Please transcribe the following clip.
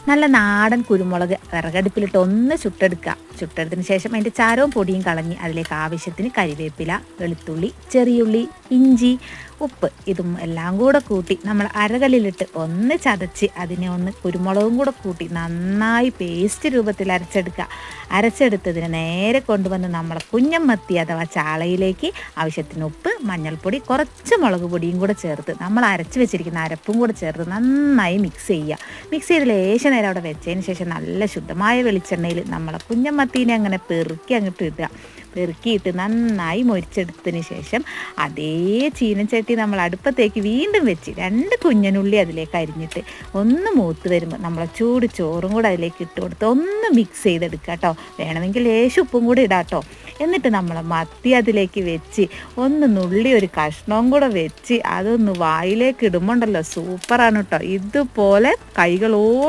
നല്ല നാടൻ കുരുമുളക് വിറകടുപ്പിലിട്ട് ഒന്ന് ചുട്ടെടുക്കുക. ചുട്ടെടുത്തതിന് ശേഷം അതിൻ്റെ ചാരവും പൊടിയും കളഞ്ഞ് അതിലേക്ക് ആവശ്യത്തിന് കരിവേപ്പില, വെളുത്തുള്ളി, ചെറിയുള്ളി, ഇഞ്ചി, ഉപ്പ് ഇതും എല്ലാം കൂടെ കൂട്ടി നമ്മൾ അരകല്ലിലിട്ട് ഒന്ന് ചതച്ച് അതിനെ ഒന്ന് കുരുമുളകും കൂടെ കൂട്ടി നന്നായി പേസ്റ്റ് രൂപത്തിൽ അരച്ചെടുക്കുക. അരച്ചെടുത്തതിന് നേരെ കൊണ്ടുവന്ന് നമ്മളെ കുഞ്ഞമ്മത്തി അഥവാ ചാളയിലേക്ക് ആവശ്യത്തിന് ഉപ്പ്, മഞ്ഞൾപ്പൊടി, കുറച്ച് മുളക് പൊടിയും കൂടെ ചേർത്ത് നമ്മൾ അരച്ച് വെച്ചിരിക്കുന്ന അരപ്പും കൂടെ ചേർത്ത് നന്നായി മിക്സ് ചെയ്യുക. മിക്സ് ചെയ്ത് ലേശം നേരം അവിടെ വെച്ചതിന് ശേഷം നല്ല ശുദ്ധമായ വെളിച്ചെണ്ണയിൽ നമ്മളെ കുഞ്ഞമ്മത്തീനെ അങ്ങനെ പെറുക്കി അങ്ങോട്ട് ഇടുക. പെറുക്കിയിട്ട് നന്നായി മൊരിച്ചെടുത്തതിന് ശേഷം അതേ ചീനച്ചട്ടി നമ്മൾ അടുപ്പത്തേക്ക് വീണ്ടും വെച്ച് 2 കുഞ്ഞനുള്ളി അതിലേക്ക് അരിഞ്ഞിട്ട് ഒന്ന് മൂത്ത് വരുമ്പോൾ നമ്മളെ ചൂട് ചോറും കൂടെ അതിലേക്ക് ഇട്ട് കൊടുത്ത് ഒന്ന് മിക്സ് ചെയ്തെടുക്കുക കേട്ടോ. വേണമെങ്കിൽ ലേശം ഉപ്പും കൂടെ ഇടാം കേട്ടോ. എന്നിട്ട് നമ്മൾ മത്തി അതിലേക്ക് വെച്ച് ഒന്ന് നുള്ളി ഒരു കഷ്ണവും കൂടെ വെച്ച് അതൊന്ന് വായിലേക്ക് ഇടുമ്പോണ്ടല്ലോ സൂപ്പറാണ് കേട്ടോ. ഇതുപോലെ കൈകളോട്